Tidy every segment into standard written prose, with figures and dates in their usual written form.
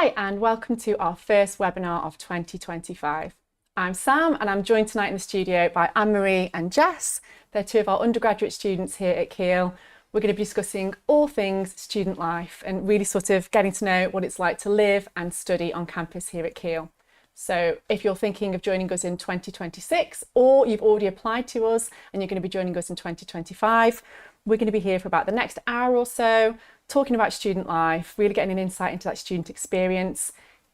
Hi and welcome to our first webinar of 2025. I'm Sam and I'm joined tonight in the studio by Anne-Marie and Jess. They're two of our undergraduate students here at Keele. We're going to be discussing all things student life and really sort of getting to know what it's like to live and study on campus here at Keele. So if you're thinking of joining us in 2026 or you've already applied to us and you're going to be joining us in 2025, we're going to be here for about the next hour or so, talking about student life, really getting an insight into that student experience.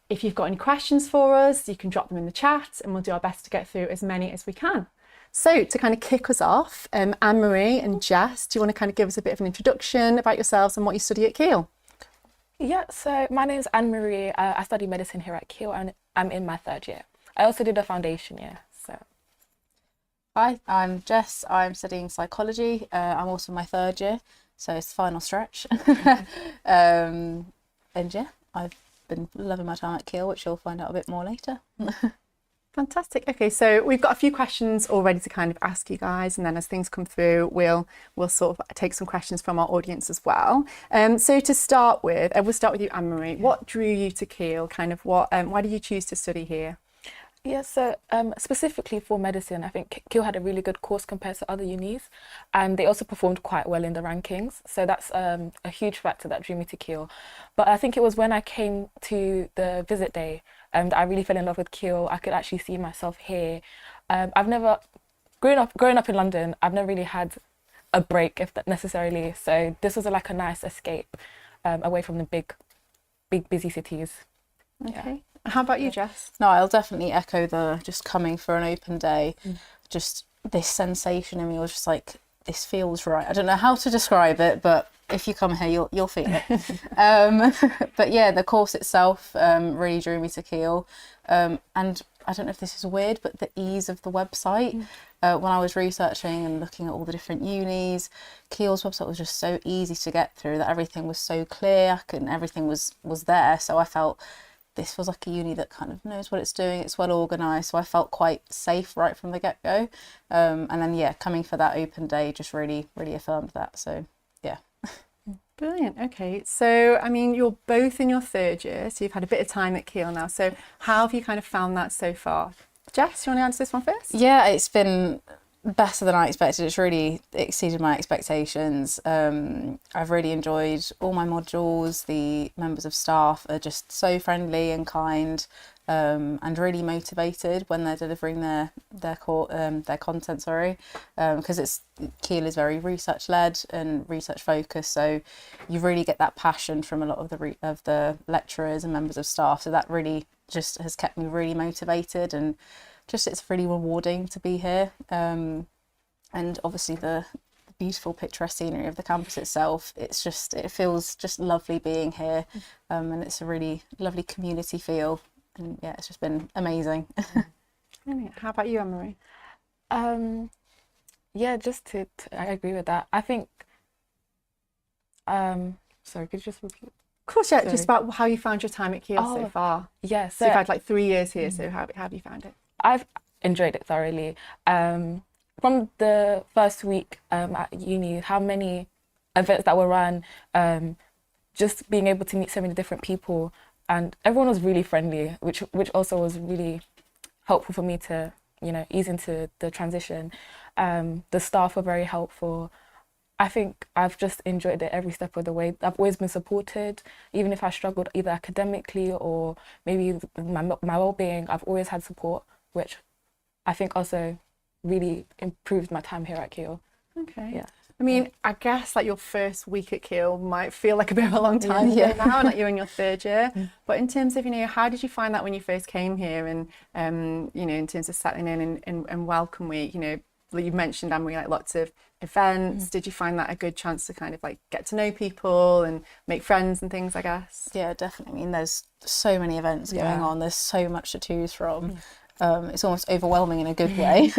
If you've got any questions for us, you can drop them in the chat and we'll do our best to get through as many as we can. So to kind of kick us off, Anne-Marie and Jess, do you want to kind of give us a bit of an introduction about yourselves and what you study at Keele? Yeah, so my name's Anne-Marie. I study medicine here at Keele and I'm in my third year. I also did a foundation year, so. Hi, I'm Jess. I'm studying psychology. I'm also in my third year, so it's the final stretch. And yeah, I've been loving my time at Keele, which you'll find out a bit more later. Fantastic. Okay, so we've got a few questions all ready to kind of ask you guys, and then as things come through, we'll sort of take some questions from our audience as well. So to start with, we'll start with you, Anne-Marie. What drew you to Keele? Kind of why did you choose to study here? Yeah, so specifically for medicine, I think Keele had a really good course compared to other unis, and they also performed quite well in the rankings. So that's a huge factor that drew me to Keele. But I think it was when I came to the visit day that I really fell in love with Keele. I could actually see myself here. I've never, growing up in London, I've never really had a break, if that necessarily. So this was like a nice escape away from the big busy cities. Okay. Yeah. How about you, Jess? No, I'll definitely echo the just coming for an open day. Just this sensation in me was just like, this feels right. I don't know how to describe it, but if you come here, you'll feel it. But yeah, the course itself really drew me to Keele. And I don't know if this is weird, but the ease of the website. When I was researching and looking at all the different unis, Keele's website was just so easy to get through, that everything was so clear and everything was there. So I felt this was like a uni that kind of knows what it's doing. It's well organised, so I felt quite safe right from the get-go. And then, yeah, coming for that open day just really, really affirmed that. So, yeah. Brilliant. Okay, so I mean, you're both in your third year, so you've had a bit of time at Keele now. So how have you kind of found that so far? Jess, you want to answer this one first? Yeah, it's been better than I expected. It's really exceeded my expectations. I've really enjoyed all my modules. The members of staff are just so friendly and kind, and really motivated when they're delivering their content. Because Keele is very research led and research focused, so you really get that passion from a lot of the lecturers and members of staff. So that really just has kept me really motivated, and just it's really rewarding to be here. And obviously the beautiful picturesque scenery of the campus itself, it feels just lovely being here, and it's a really lovely community feel, and yeah, it's just been amazing. How about you, Anne-Marie? Yeah, I agree with that. I think, sorry, could you just repeat? Of course, yeah, just about how you found your time at Keele so far. Yeah, So you've had like 3 years here, so how have you found it? I've enjoyed it thoroughly. From the first week at uni, how many events that were run, just being able to meet so many different people, and everyone was really friendly, which also was really helpful for me to, ease into the transition. The staff were very helpful. I think I've just enjoyed it every step of the way. I've always been supported, even if I struggled either academically or maybe with my well-being. I've always had support, which I think also really improved my time here at Keele. Okay. Yeah. I mean, I guess like your first week at Keele might feel like a bit of a long time ago now, and like you're in your third year. But in terms of, how did you find that when you first came here, and in terms of settling in and welcome week, you mentioned, Anne-Marie, like lots of events. Did you find that a good chance to kind of like get to know people and make friends and things, I guess? Yeah, definitely. I mean, there's so many events going on. There's so much to choose from. It's almost overwhelming in a good way.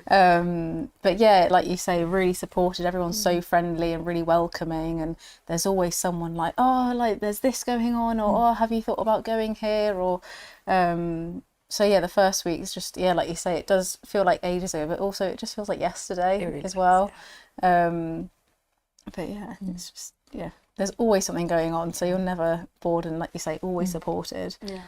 But yeah, like you say, really supported. Everyone's so friendly and really welcoming, and there's always someone like, oh, like there's this going on, or oh, have you thought about going here, or so yeah, the first week is just, yeah, like you say, it does feel like ages ago, but also it just feels like yesterday really as well. does, But yeah, it's just, yeah. there's always something going on, so you're never bored and, like you say, always supported. Yeah.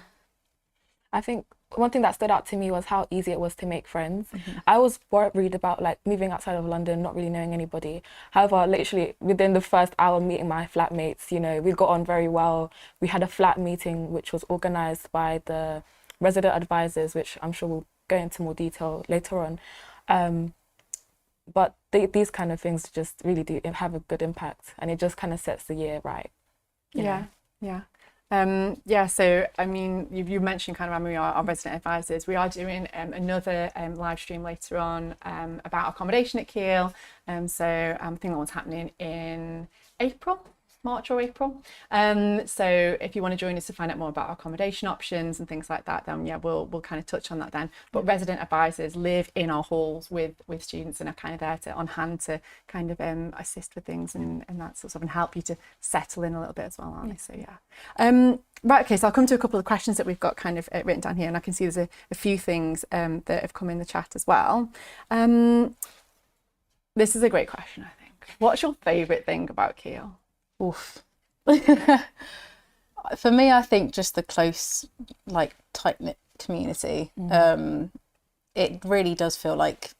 I think one thing that stood out to me was how easy it was to make friends. I was worried about like moving outside of London, not really knowing anybody. However, literally within the first hour meeting my flatmates, you know, we got on very well. We had a flat meeting which was organised by the resident advisors, which I'm sure we'll go into more detail later on. But these kind of things just really do have a good impact, and it just kind of sets the year right. Yeah. Yeah, so I mean, you mentioned kind of Anne-Marie, our resident advisors. We are doing another live stream later on about accommodation at Keele. So I think that one's happening in March or April. So if you want to join us to find out more about accommodation options and things like that, then yeah, we'll kind of touch on that then. But resident advisors live in our halls with students and are kind of there to on hand to kind of assist with things and that sort of stuff, and help you to settle in a little bit as well, aren't they? So yeah. Right, okay, so I'll come to a couple of questions that we've got kind of written down here, and I can see there's a few things that have come in the chat as well. This is a great question, I think. What's your favourite thing about Keele? Oof. For me, I think just the close, like, tight-knit community. It really does feel like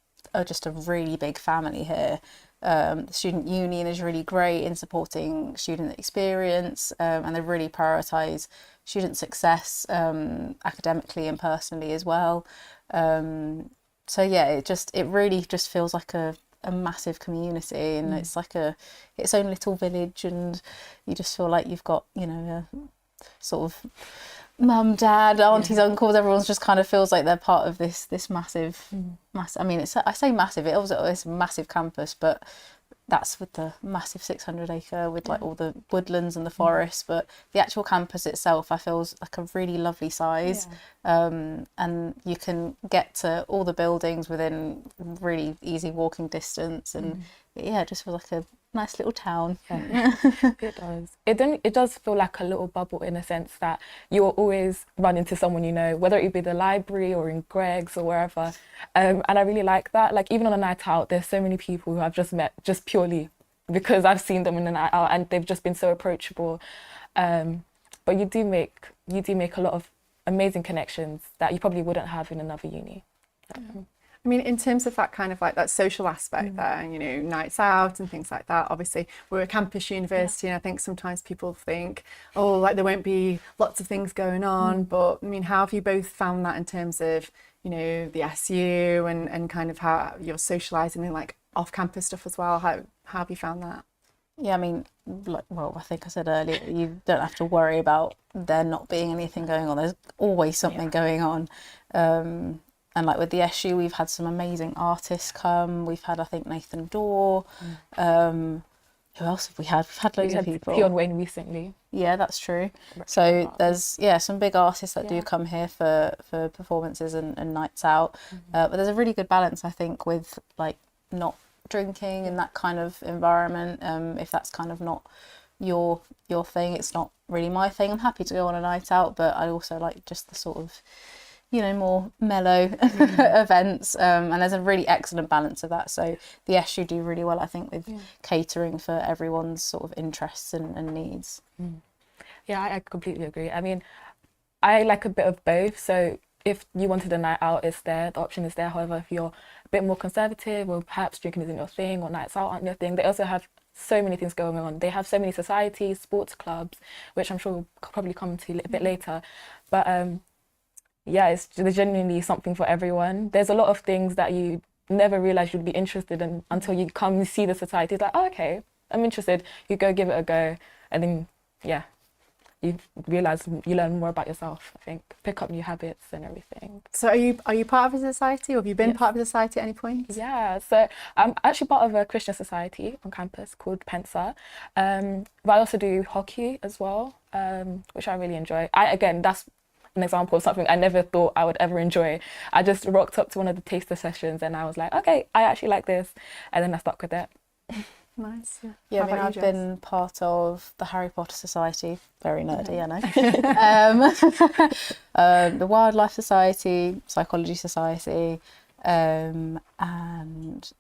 just a really big family here. The student union is really great in supporting student experience, and they really prioritise student success academically and personally as well. So yeah, it really just feels like a massive community, and it's like its own little village, and you just feel like you've got, you know, a sort of mum, dad, aunties, uncles, everyone's just kind of feels like they're part of this massive. I mean, I say massive, it's a massive campus, but that's with the massive 600 acre with like all the woodlands and the forests, but the actual campus itself I feel is like a really lovely size. And you can get to all the buildings within really easy walking distance, and it just feels like a nice little town. It does. It does feel like a little bubble, in a sense that you will always run into someone you know, whether it be the library or in Greg's or wherever. And I really like that. Like, even on a night out, there's so many people who I've just met just purely because I've seen them in the night out, and they've just been so approachable. But you do make a lot of amazing connections that you probably wouldn't have in another uni. I mean, in terms of that kind of like that social aspect there, you know, nights out and things like that, obviously we're a campus university, and I think sometimes people think, oh, like there won't be lots of things going on, but I mean, how have you both found that in terms of, you know, the SU and kind of how you're socialising and like off-campus stuff as well? How have you found that? Yeah, I mean, like, well, I think I said earlier, you don't have to worry about there not being anything going on. There's always something going on. And like with the SU, we've had some amazing artists come. We've had, I think, Nathan Dorr. Who else have we had? We've had loads of people. Pion Wayne recently. Yeah, that's true. So there's some big artists that do come here for performances and nights out. But there's a really good balance, I think, with like not drinking in that kind of environment. If that's kind of not your thing, it's not really my thing. I'm happy to go on a night out, but I also like just the sort of, you know, more mellow events, and there's a really excellent balance of that. So the SU do really well, I think, with catering for everyone's sort of interests and needs. Yeah, I completely agree. I mean, I like a bit of both. So if you wanted a night out, it's there, the option is there. However, if you're a bit more conservative, or perhaps drinking isn't your thing, or nights out aren't your thing, they also have so many things going on. They have so many societies, sports clubs, which I'm sure we'll probably come to a bit later. But yeah, there's genuinely something for everyone. There's a lot of things that you never realise you'd be interested in until you come and see the society. It's like, oh, okay, I'm interested. You go give it a go, and then you realise, you learn more about yourself, I think, pick up new habits and everything. So are you part of a society, or have you been part of a society at any point? Yeah, so I'm actually part of a Christian society on campus called Pensa, but I also do hockey as well, which I really enjoy. That's an example of something I never thought I would ever enjoy. I just rocked up to one of the taster sessions and I was like, okay, I actually like this, and then I stuck with it. Nice. Yeah, I mean, I've been part of the Harry Potter Society, very nerdy, I know. The Wildlife Society, Psychology Society, and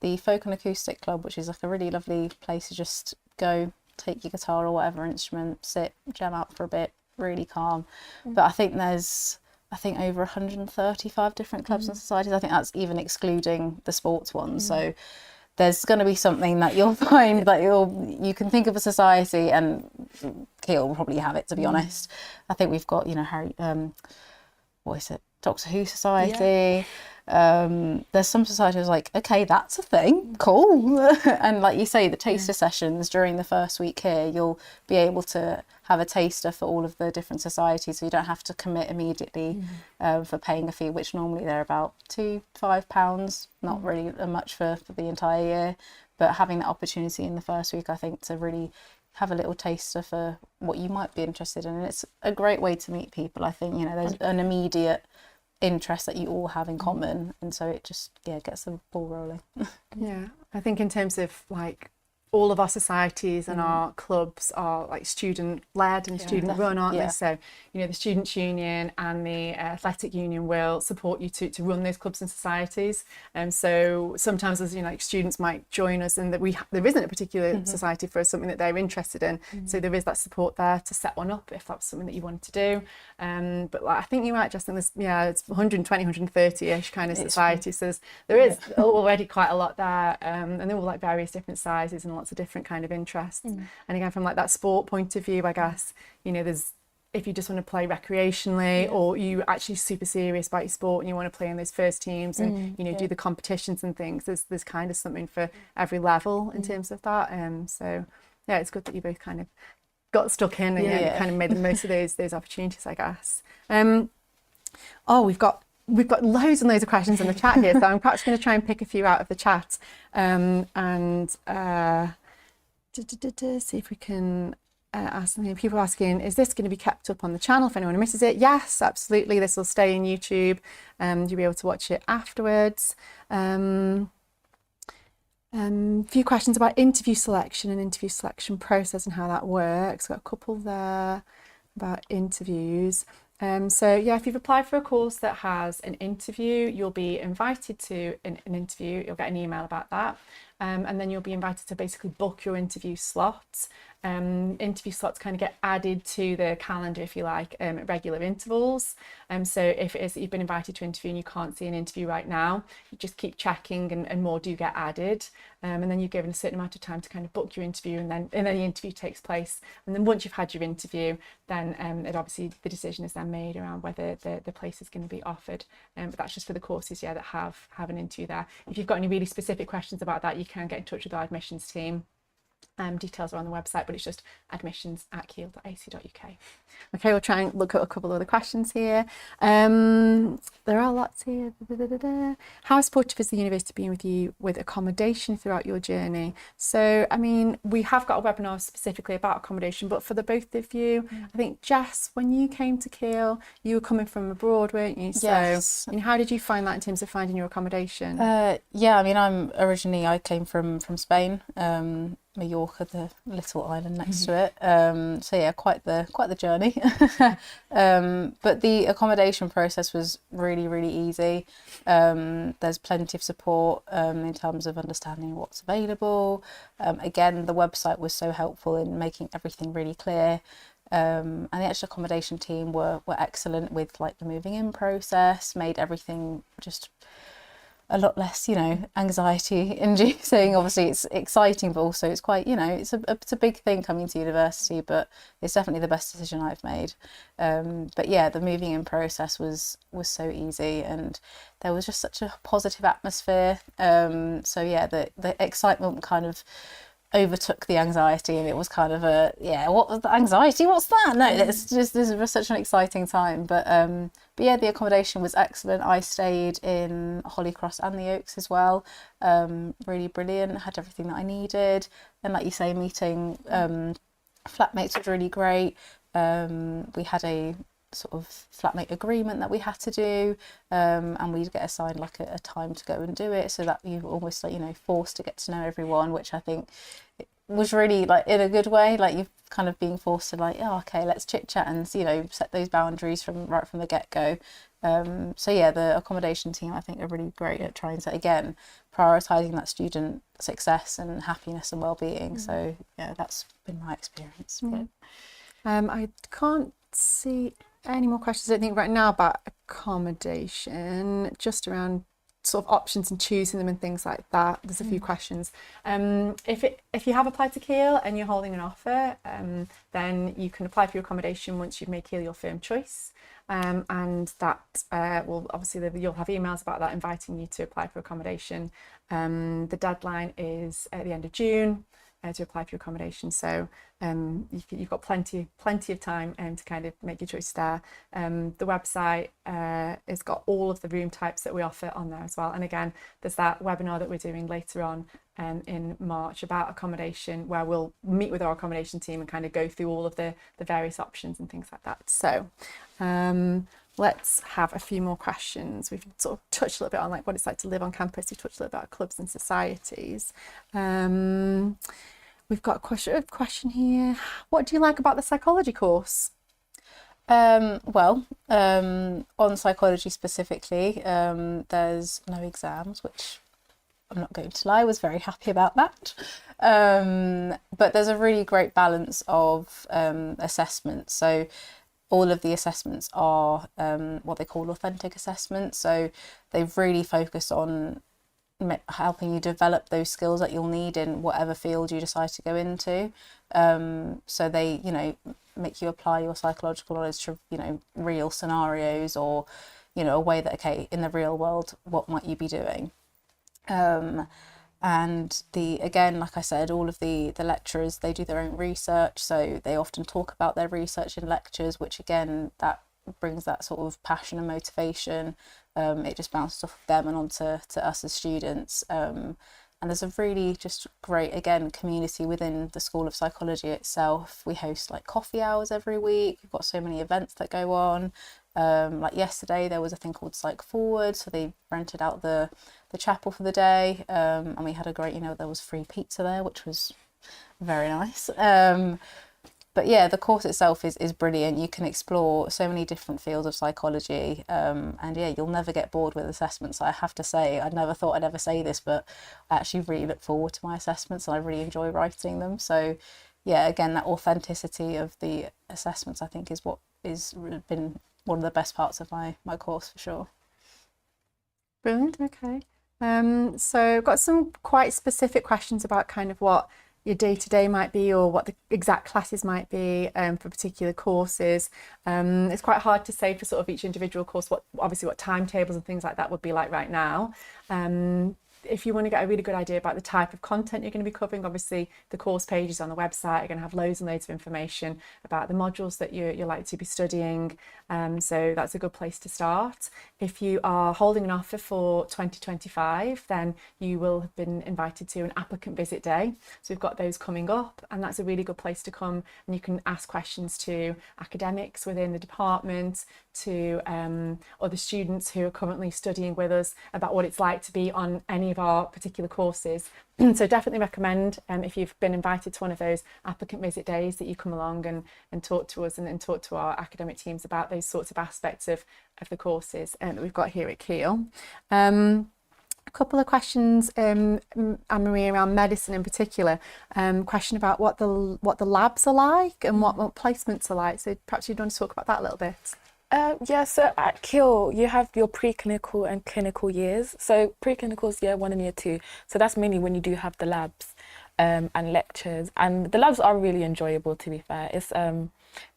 the Folk and Acoustic Club, which is like a really lovely place to just go take your guitar or whatever instrument, sit, jam out for a bit, really calm. But I think there's over 135 different clubs and societies. I think that's even excluding the sports ones. So there's going to be something that you'll find that you can think of a society, and Keele will probably have it, to be honest. I think we've got, what is it, Doctor Who Society. There's some societies like, okay, that's a thing, cool. And like you say, the taster sessions during the first week here, you'll be able to have a taster for all of the different societies, so you don't have to commit immediately for paying a fee, which normally they're about £5, not really much for the entire year. But having that opportunity in the first week, I think, to really have a little taster for what you might be interested in. And it's a great way to meet people. I think, there's an immediate interest that you all have in common, and so it just gets the ball rolling. Yeah, I think in terms of like all of our societies and our clubs are like student led and student run, aren't they? So the Students' Union and the Athletic Union will support you to run those clubs and societies. And so sometimes, as like students might join us, and that there isn't a particular society for something that they're interested in, so there is that support there to set one up if that's something that you wanted to do. But like, I think you might just think there's it's 120, 130ish kind of societies, so there is already quite a lot there, and they're all like various different sizes and lots of different kind of interests. And again, from like that sport point of view, I guess there's, if you just want to play recreationally, or you actually super serious about your sport and you want to play in those first teams and do the competitions and things, there's kind of something for every level in terms of that. So yeah, it's good that you both kind of got stuck in and kind of made the most of those opportunities, I guess. We've got loads and loads of questions in the chat here, so I'm perhaps going to try and pick a few out of the chat and see if we can ask something. People are asking, is this going to be kept up on the channel if anyone misses it? Yes, absolutely. This will stay in YouTube, you'll be able to watch it afterwards. A few questions about interview selection and interview selection process and how that works. Got a couple there about interviews. So yeah, if you've applied for a course that has an interview, you'll be invited to an interview. You'll get an email about that. And then you'll be invited to basically book your interview slots. Interview slots kind of get added to the calendar, if you like, at regular intervals. So if it is that you've been invited to an interview and you can't see an interview right now, you just keep checking and more do get added. And then you're given a certain amount of time to kind of book your interview, and then the interview takes place. And then once you've had your interview, then obviously the decision is then made around whether the place is going to be offered. But that's just for the courses, that have an interview there. If you've got any really specific questions about that, you can get in touch with our admissions team. Details are on the website, but it's just admissions@keele.ac.uk. Okay, we'll try and look at a couple of other questions here. There are lots here. How supportive is the university being with you with accommodation throughout your journey? So, I mean, we have got a webinar specifically about accommodation, but for the both of you, I think, Jess, when you came to Keele, you were coming from abroad, weren't you? Yes. So, how did you find that in terms of finding your accommodation? I mean, I came from Spain. Mallorca, the little island next to it. So yeah, quite the journey. But the accommodation process was really, really easy. There's plenty of support in terms of understanding what's available. Again, the website was so helpful in making everything really clear. And the actual accommodation team were excellent with like the moving in process, made everything just a lot less, anxiety inducing. Obviously it's exciting, but also it's quite, it's a big thing coming to university, but it's definitely the best decision I've made. But yeah, the moving in process was so easy, and there was just such a positive atmosphere. So yeah, the excitement kind of overtook the anxiety, and it was kind of what was the anxiety? What's that? No, this was such an exciting time. But yeah, the accommodation was excellent. I stayed in Holycross and the Oaks as well. Really brilliant. Had everything that I needed, and like you say, meeting flatmates was really great. We had a sort of flatmate agreement that we had to do, and we'd get assigned like a time to go and do it, so that you're almost like forced to get to know everyone, which I think was really like in a good way, like you've kind of being forced to like, okay, let's chit chat and set those boundaries right from the get-go. So yeah, the accommodation team I think are really great at trying to, again, prioritising that student success and happiness and well-being. So yeah, that's been my experience. I can't see any more questions, I don't think, right now about accommodation, just around sort of options and choosing them and things like that. There's a few questions. If you have applied to Keele and you're holding an offer, then you can apply for your accommodation once you've made Keele your firm choice. And that will obviously, you'll have emails about that inviting you to apply for accommodation. The deadline is at the end of June to apply for your accommodation, so you've got plenty of time to kind of make your choice there. The website has got all of the room types that we offer on there as well, and again there's that webinar that we're doing later on in March about accommodation, where we'll meet with our accommodation team and kind of go through all of the various options and things like that. So let's have a few more questions. We've sort of touched a little bit on like what it's like to live on campus. We've touched a little bit about clubs and societies. We've got a question here. What do you like about the psychology course? On psychology specifically, there's no exams, which I'm not going to lie, I was very happy about that. But there's a really great balance of assessments. So all of the assessments are what they call authentic assessments. So they've really focused on helping you develop those skills that you'll need in whatever field you decide to go into. So they, make you apply your psychological knowledge to, real scenarios, or, a way that, okay, in the real world, what might you be doing? And again, like I said, all of the lecturers, they do their own research, so they often talk about their research in lectures, which again, that brings that sort of passion and motivation. It just bounces off of them and onto us as students. And there's a really just great, again, community within the School of Psychology itself. We host like coffee hours every week. We've got so many events that go on. Like yesterday, there was a thing called Psych Forward, so they rented out the chapel for the day, and we had a great, there was free pizza there, which was very nice. But yeah, the course itself is brilliant. You can explore so many different fields of psychology, and yeah, you'll never get bored with assessments. I have to say, I never thought I'd ever say this, but I actually really look forward to my assessments and I really enjoy writing them. So yeah, again, that authenticity of the assessments, I think, is what has been one of the best parts of my course, for sure. Brilliant. Okay. So got some quite specific questions about kind of what your day-to-day might be, or what the exact classes might be for particular courses. It's quite hard to say for sort of each individual course what timetables and things like that would be like right now. If you want to get a really good idea about the type of content you're going to be covering, obviously the course pages on the website are going to have loads and loads of information about the modules that you're likely to be studying. So that's a good place to start. If you are holding an offer for 2025, then you will have been invited to an applicant visit day. So we've got those coming up, and that's a really good place to come, and you can ask questions to academics within the department, to other students who are currently studying with us about what it's like to be on any of our particular courses. So definitely recommend, if you've been invited to one of those applicant visit days, that you come along and talk to us and talk to our academic teams about those sorts of aspects of the courses that we've got here at Keele. A couple of questions, Anne-Marie, around medicine in particular. Question about what the labs are like and what placements are like. So perhaps you'd want to talk about that a little bit. So at Keele, you have your preclinical and clinical years. So preclinical is year 1 and year 2. So that's mainly when you do have the labs and lectures. And the labs are really enjoyable, to be fair. It's a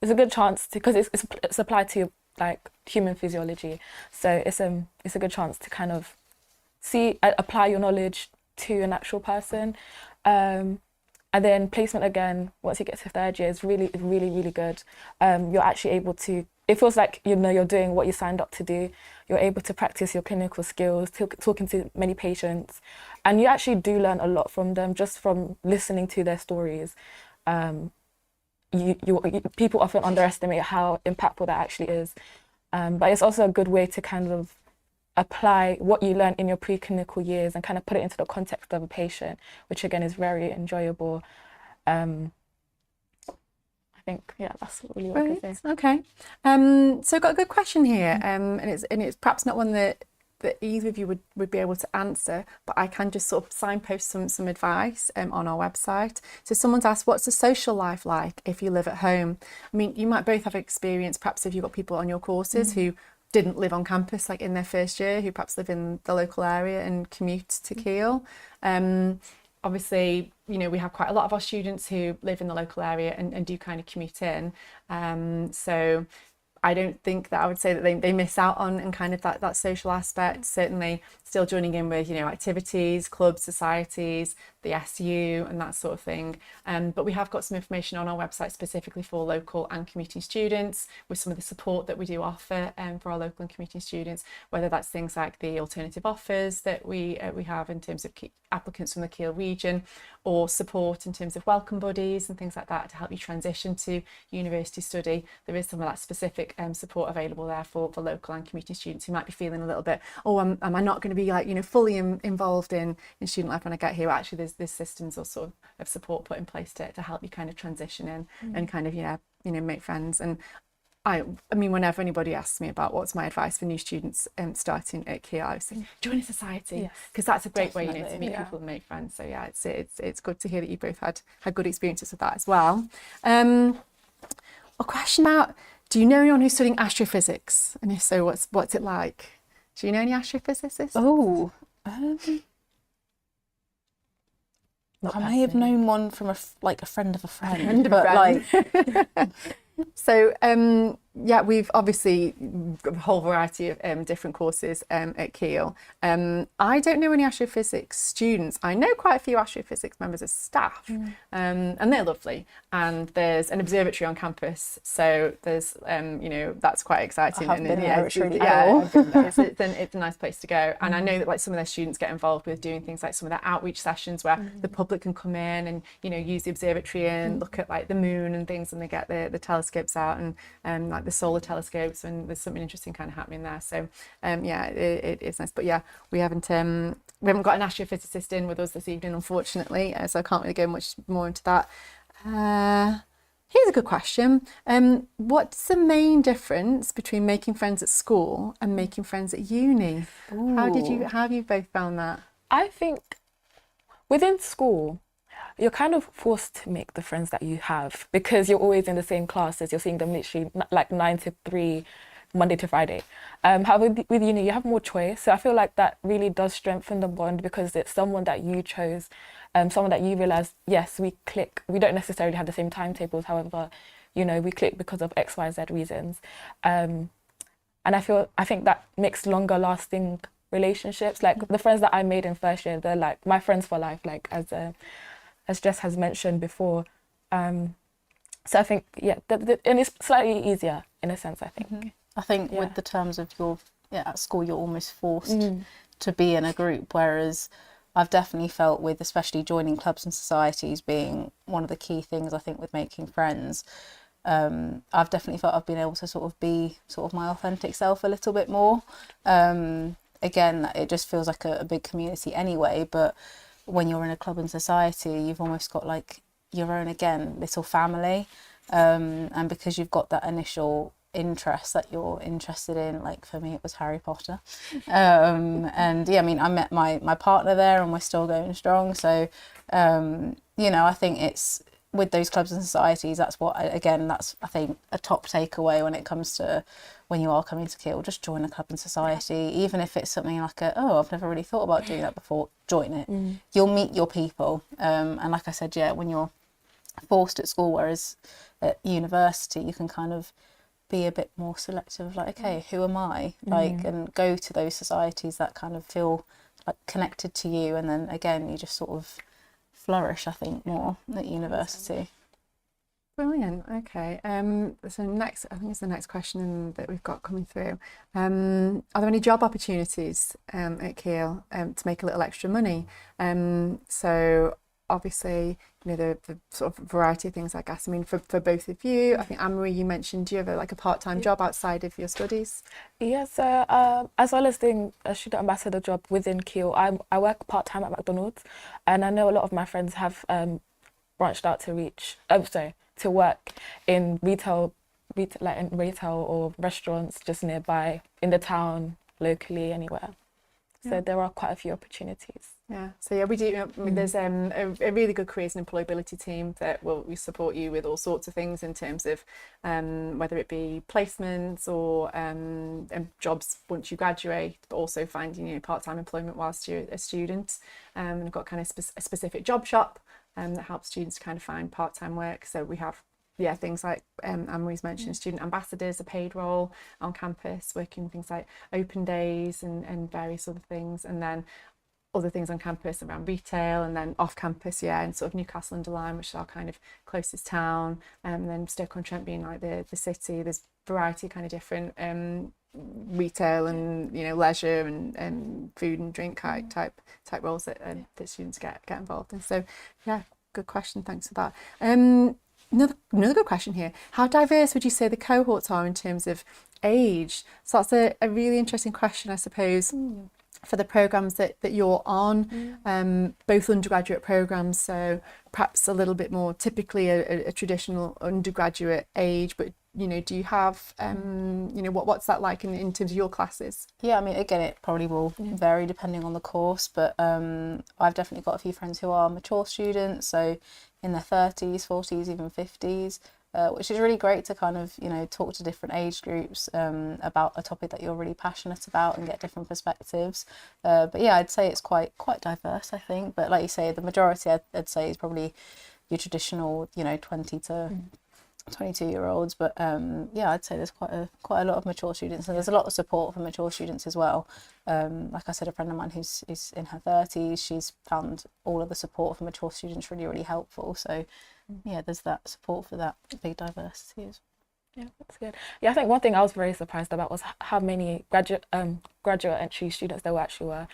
good chance to, because it's applied to like human physiology. So it's a good chance to kind of apply your knowledge to an actual person. And then placement, again, once you get to 3rd year, is really, really, really good. You're actually able to, it feels like, you're doing what you signed up to do. You're able to practice your clinical skills, talking to many patients. And you actually do learn a lot from them, just from listening to their stories. People often underestimate how impactful that actually is. But it's also a good way to kind of apply what you learn in your preclinical years and kind of put it into the context of a patient, which again is very enjoyable. I think, yeah, that's really what I Right. can say. Okay. So I've got a good question here, and it's perhaps not one that either of you would be able to answer, but I can just sort of signpost some advice on our website. So someone's asked, what's the social life like if you live at home? I mean, you might both have experience, perhaps if you've got people on your courses who didn't live on campus like in their first year, who perhaps live in the local area and commute to Keele. Obviously, you know, we have quite a lot of our students who live in the local area and do kind of commute in. So I don't think that I would say that they miss out on and kind of that social aspect. Certainly still joining in with, you know, activities, clubs, societies, the SU and that sort of thing. But we have got some information on our website specifically for local and commuting students with some of the support that we do offer for our local and commuting students, whether that's things like the alternative offers that we have in terms of applicants from the Keele region, or support in terms of welcome buddies and things like that to help you transition to university study. There is some of that specific support available there for local and commuting students who might be feeling a little bit, oh, am I not going to be like, you know, fully involved in student life when I get here? Well, actually there's systems or sort of support put in place to help you kind of transition in and kind of, yeah, you know, make friends. And I mean, whenever anybody asks me about what's my advice for new students starting at Keele, I would say join a society, because that's a great way, you know, to meet people and make friends. So yeah, it's good to hear that you both had good experiences with that as well. A question about, do you know anyone who's studying astrophysics? And if so, what's it like? Do you know any astrophysicists? Oh, I may have known one from a friend of a friend, like. So yeah, we've obviously got a whole variety of different courses at Keele. I don't know any astrophysics students. I know quite a few astrophysics members of staff, and they're lovely. And there's an observatory on campus, so there's you know, that's quite exciting. I have been there, it's really cool. It's a nice place to go. And I know that like some of their students get involved with doing things like some of their outreach sessions where the public can come in and, you know, use the observatory and look at like the moon and things, and they get the telescopes out and like the solar telescopes, and there's something interesting kind of happening there. So yeah, it is nice. But yeah, we haven't got an astrophysicist in with us this evening, unfortunately, so I can't really go much more into that. Here's a good question. What's the main difference between making friends at school and making friends at uni? How have you both found that? I think within school, you're kind of forced to make the friends that you have because you're always in the same classes. You're seeing them literally like 9 to 3, Monday to Friday. However, with uni, you have more choice. So I feel like that really does strengthen the bond because it's someone that you chose, someone that you realise, yes, we click. We don't necessarily have the same timetables. However, you know, we click because of X, Y, Z reasons. And I think that makes longer lasting relationships. Like the friends that I made in first year, they're like my friends for life, like as Jess has mentioned before. So I think, yeah, and it's slightly easier in a sense, I think. I think with the terms of at school, you're almost forced to be in a group, whereas I've definitely felt with, especially joining clubs and societies being one of the key things, I think, with making friends, I've definitely felt I've been able to sort of be sort of my authentic self a little bit more. Again, it just feels like a big community anyway, but when you're in a club and society, you've almost got like your own, again, little family. And because you've got that initial interest that you're interested in, like for me, it was Harry Potter. And yeah, I mean, I met my partner there and we're still going strong. So, you know, I think it's with those clubs and societies, that's I think a top takeaway when it comes to when you are coming to Keele, just join a club and society, even if it's something like I've never really thought about doing that before, join it. You'll meet your people. And like I said, yeah, when you're forced at school, whereas at university, you can kind of be a bit more selective, like, okay, who am I? Like, and go to those societies that kind of feel like connected to you. And then again, you just sort of flourish, I think, more at university. Brilliant. Okay. So next, I think it's the next question that we've got coming through. Are there any job opportunities at Keele to make a little extra money? So obviously, you know, the sort of variety of things, I guess. I mean, for both of you, I think Anne-Marie, you mentioned, do you have a part-time job outside of your studies? Yeah, so as well as doing a student ambassador job within Keele, I work part-time at McDonald's, and I know a lot of my friends have branched out to to work in like in retail or restaurants just nearby, in the town, locally, anywhere. So there are quite a few opportunities. Yeah, so yeah, we do. I mean, there's a really good careers and employability team that we support you with all sorts of things in terms of whether it be placements or jobs once you graduate, but also finding part-time employment whilst you're a student. And we've got kind of a specific job shop that helps students kind of find part-time work. So we have things like Anne-Marie's mentioned, student ambassadors, a paid role on campus, working things like open days and various other things, and then other things on campus around retail, and then off campus, and sort of Newcastle under Lyme, which is our kind of closest town, and then Stoke-on-Trent being like the city. There's variety of kind of different retail and leisure and food and drink type roles that students get involved in. So yeah, good question, thanks for that. Another good question here. How diverse would you say the cohorts are in terms of age? So that's a really interesting question, I suppose, for the programmes that you're on, both undergraduate programmes, so perhaps a little bit more typically a traditional undergraduate age, but do you have what's that like in terms of your classes? Yeah, I mean, again, it probably will vary depending on the course, but I've definitely got a few friends who are mature students, so in their 30s, 40s, even 50s, which is really great to kind of talk to different age groups about a topic that you're really passionate about and get different perspectives. But yeah, I'd say it's quite diverse, I think. But like you say, the majority I'd say is probably your traditional 20 to 22-year-olds, but I'd say there's quite a lot of mature students, and there's a lot of support for mature students as well. Like I said, a friend of mine who's in her 30s, she's found all of the support for mature students really, really helpful. So yeah, there's that support for that big diversity as well. Yeah, that's good. Yeah, I think one thing I was very surprised about was how many graduate entry students there actually were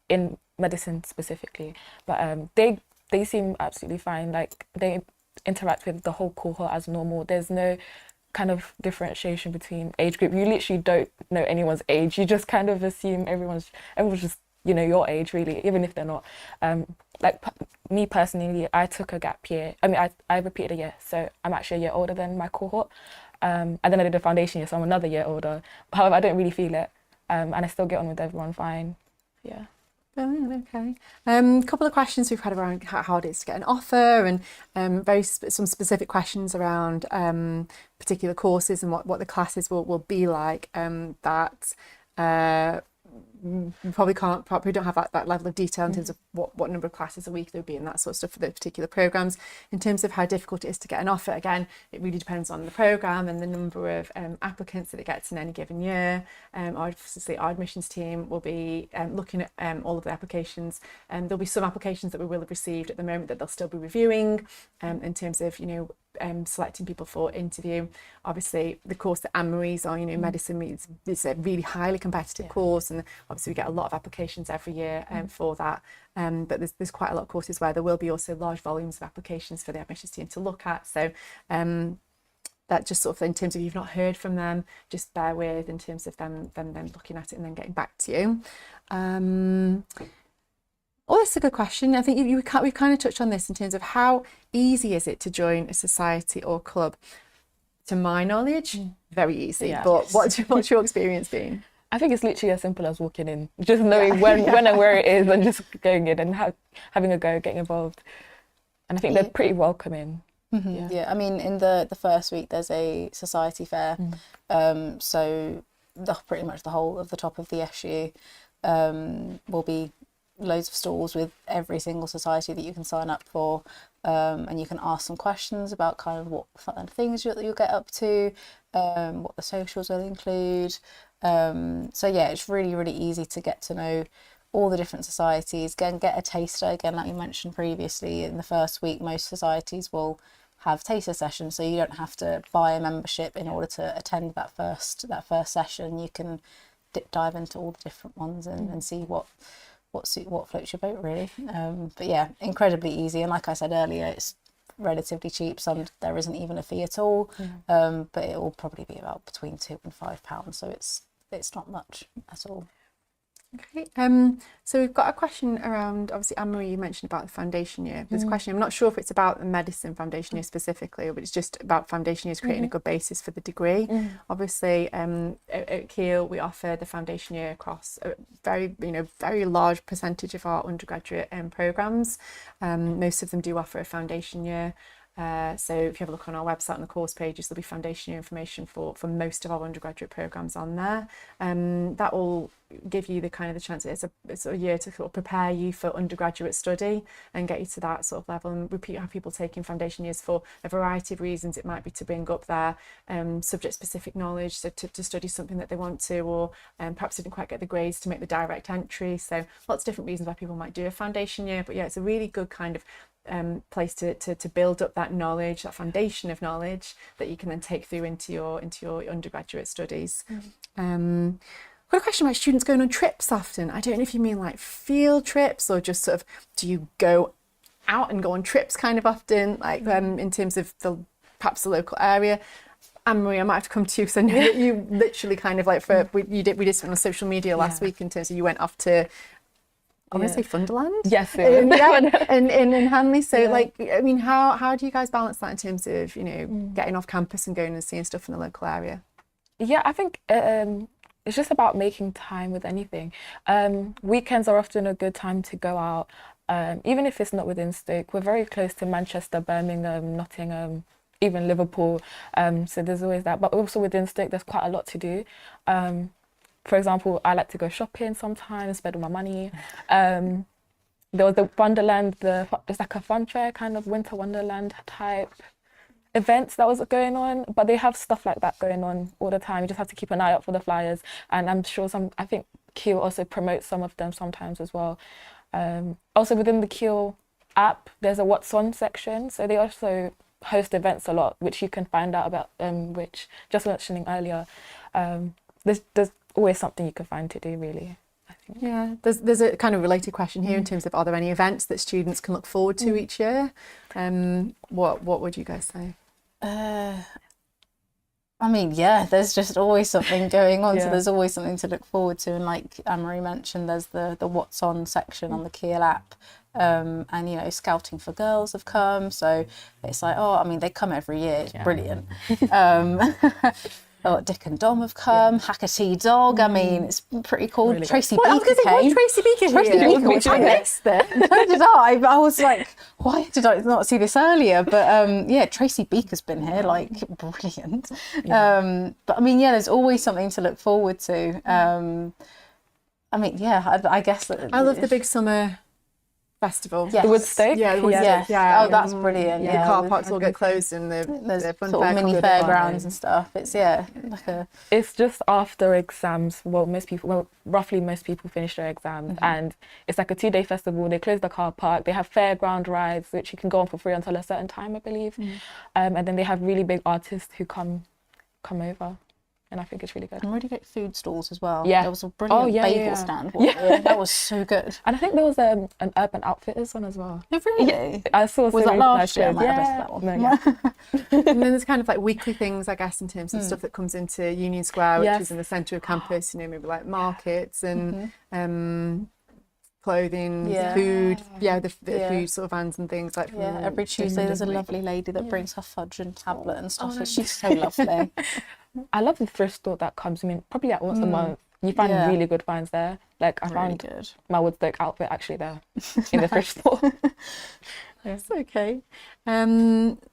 in medicine specifically, but they seem absolutely fine. Like, they interact with the whole cohort as normal. There's no kind of differentiation between age group. You literally don't know anyone's age. You just kind of assume everyone's just your age, really, even if they're not. Me personally, I took a gap year. I mean, I repeated a year, so I'm actually a year older than my cohort, and then I did a foundation year, so I'm another year older. However, I don't really feel it, and I still get on with everyone fine. Yeah. Brilliant, okay. A couple of questions we've had around how hard it is to get an offer, and some specific questions around particular courses and what the classes will be like, that we probably don't have that level of detail in terms of what number of classes a week there would be and that sort of stuff for the particular programmes. In terms of how difficult it is to get an offer, again, it really depends on the programme and the number of applicants that it gets in any given year. Obviously, our admissions team will be looking at all of the applications, and there'll be some applications that we will have received at the moment that they'll still be reviewing in terms of selecting people for interview. Obviously, the course that Anne-Marie's on, medicine, is a really highly competitive course, and obviously we get a lot of applications every year for that. But there's quite a lot of courses where there will be also large volumes of applications for the admissions team to look at. So that just sort of, in terms of you've not heard from them, just bear with in terms of them looking at it and then getting back to you. Oh, that's a good question. I think we've kind of touched on this in terms of how easy is it to join a society or club. To my knowledge, very easy. Yeah. But what's your experience been? I think it's literally as simple as walking in, just knowing when and where it is, and just going in and having a go, getting involved. And I think they're pretty welcoming. Mm-hmm. Yeah, I mean, in the first week there's a society fair, so pretty much the whole of the top of the SU will be loads of stalls with every single society that you can sign up for, and you can ask some questions about kind of what fun things you'll get up to, what the socials will include. So yeah, it's really, really easy to get to know all the different societies, get a taster. Again, like you mentioned previously, in the first week most societies will have taster sessions, so you don't have to buy a membership in order to attend that first session. You can dive into all the different ones and see what floats your boat, really. But yeah, incredibly easy, and like I said earlier, it's relatively cheap. There isn't even a fee at all, but it will probably be about between £2 and £5, so it's not much at all. Okay. So we've got a question around, obviously, Anne-Marie, you mentioned about the foundation year. There's a question, I'm not sure if it's about the medicine foundation year specifically, but it's just about foundation years creating a good basis for the degree. Obviously, at Keele, we offer the foundation year across a very large percentage of our undergraduate programmes. Most of them do offer a foundation year. So if you have a look on our website on the course pages, there'll be foundation year information for most of our undergraduate programmes on there. That will give you the chance. It's a year to sort of prepare you for undergraduate study and get you to that sort of level. And repeat, have people taking foundation years for a variety of reasons. It might be to bring up their subject specific knowledge, so to study something that they want to, or perhaps didn't quite get the grades to make the direct entry. So lots of different reasons why people might do a foundation year. But yeah, it's a really good kind of place to build up that knowledge, that foundation of knowledge that you can then take through into your undergraduate studies. Got a question about students going on trips often. I don't know if you mean like field trips or just sort of, do you go out and go on trips kind of often, like in terms of perhaps the local area? Anne-Marie, I might have to come to you because I know that you literally kind of like we did something on social media last week in terms of you went off to, I want to say Funderland? Yes, in Hanley. So like, I mean, how do you guys balance that in terms of, getting off campus and going and seeing stuff in the local area? Yeah, I think it's just about making time with anything. Weekends are often a good time to go out, even if it's not within Stoke. We're very close to Manchester, Birmingham, Nottingham, even Liverpool. So there's always that. But also within Stoke, there's quite a lot to do. For example, I like to go shopping sometimes, spend all my money. There was the Wonderland, it's like a fun fair, kind of winter wonderland type events that was going on, but they have stuff like that going on all the time. You just have to keep an eye out for the flyers, and I'm sure I think Keele also promotes some of them sometimes as well. Also within the Keele app, there's a What's On section, so they also host events a lot, which you can find out about, which just mentioning earlier. There's always something you can find to do, really. Yeah, there's a kind of related question here in terms of, are there any events that students can look forward to each year? What would you guys say? I mean, yeah, there's just always something going on, so there's always something to look forward to. And like Anne-Marie mentioned, there's the What's On section on the Keele app, and Scouting for Girls have come, so it's like, I mean, they come every year, it's brilliant. Dick and Dom have come, Hackatee Dog, I mean, it's pretty cool. Really Tracy Well, Beaker came. Tracy Beaker Tracy here? Beaker was I here. missed it. So did I. I was like, why did I not see this earlier? But Tracy Beaker's been here, like, brilliant. But I mean, there's always something to look forward to. I mean, I guess that I love the big summer festival. Yes. The Woodstoke? Yeah, the Woodstoke. Yeah. Oh, that's brilliant. The car parks all get closed and There's the fun sort of fair mini comes fairgrounds and stuff. It's like a... It's just after exams. Roughly most people finish their exams, and it's like a 2-day festival. They close the car park. They have fairground rides, which you can go on for free until a certain time, I believe. And then they have really big artists who come over. And I think it's really good. And really great food stalls as well. Yeah. There was a brilliant bagel stand. That was so good. And I think there was an Urban Outfitters one as well. Oh, really? I saw. Was that last year? I might have missed that one. No, And then there's kind of like weekly things, I guess, in terms of stuff that comes into Union Square, which is in the centre of campus, maybe like markets and clothing, food, the food sort of vans and things like. Every Tuesday there's a lovely lady that brings her fudge and tablet and stuff. So she's so lovely. I love the thrift store that comes. I mean, probably like once a month. You find really good finds there. Like I found my Woodstoke outfit actually there in the thrift store. That's okay.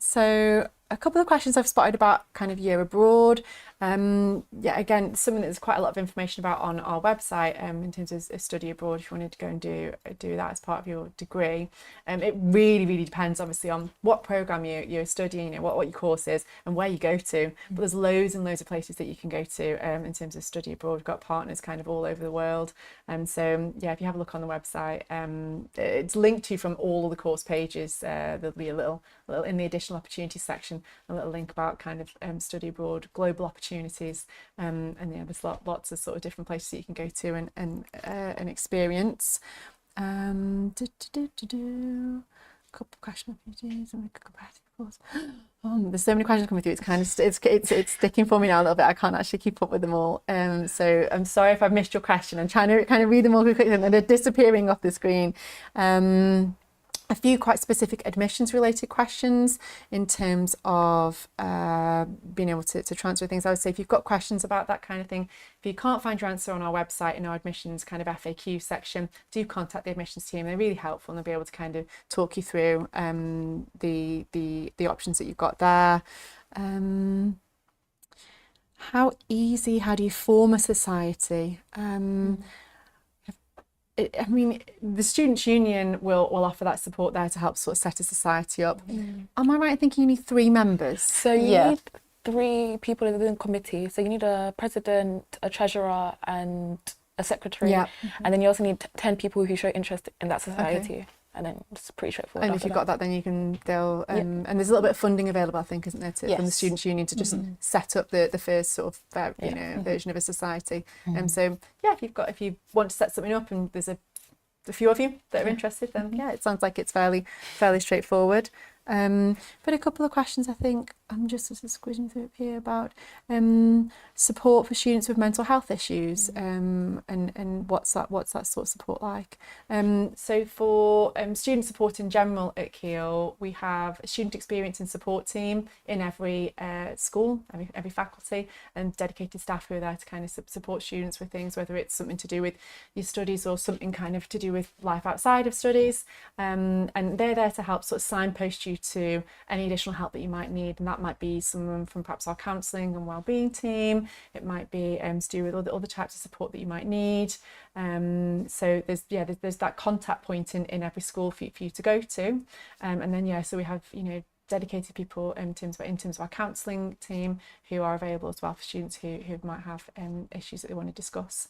So a couple of questions I've spotted about kind of year abroad. Again, something that there's quite a lot of information about on our website in terms of a study abroad, if you wanted to go and do that as part of your degree. It really, really depends obviously on what programme you're studying, what your course is and where you go to. But there's loads and loads of places that you can go to in terms of study abroad. We've got partners kind of all over the world. So if you have a look on the website, it's linked to from all the course pages. There'll be a little in the additional opportunities section, a little link about kind of study abroad, global opportunities, and there's lots of sort of different places that you can go to and experience. couple of question refugees and make a comparative course. Oh, there's so many questions coming through. It's kind of it's sticking for me now a little bit. I can't actually keep up with them all. So I'm sorry if I've missed your question. I'm trying to kind of read them all quickly and they're disappearing off the screen. A few quite specific admissions related questions in terms of being able to transfer things. I would say if you've got questions about that kind of thing, if you can't find your answer on our website in our admissions kind of FAQ section, do contact the admissions team. They're really helpful and they'll be able to kind of talk you through the options that you've got there. How do you form a society? I mean, the Students' Union will offer that support there to help sort of set a society up. Am I right in thinking you need 3 members? So you need 3 people in the committee. So you need a president, a treasurer, and a secretary. Yeah. And then you also need 10 people who show interest in that society. Okay. And then it's pretty straightforward. And if you've got that, then you can, and there's a little bit of funding available, I think, isn't there, from the Students' Union to just set up the first sort of, version of a society. So, yeah, if you want to set something up and there's a few of you that are interested, then yeah, it sounds like it's fairly straightforward. But a couple of questions, I think, I'm just sort of squishing through it here about support for students with mental health issues, and what's that sort of support like. So for student support in general at Keele, we have a student experience and support team in every school, every faculty, and dedicated staff who are there to kind of support students with things, whether it's something to do with your studies or something kind of to do with life outside of studies, and they're there to help sort of signpost you to any additional help that you might need, and that might be someone from perhaps our counselling and wellbeing team. It might be to do with other types of support that you might need. So there's that contact point in every school for you to go to, and then so we have dedicated people in terms of our counselling team who are available as well for students who might have issues that they want to discuss.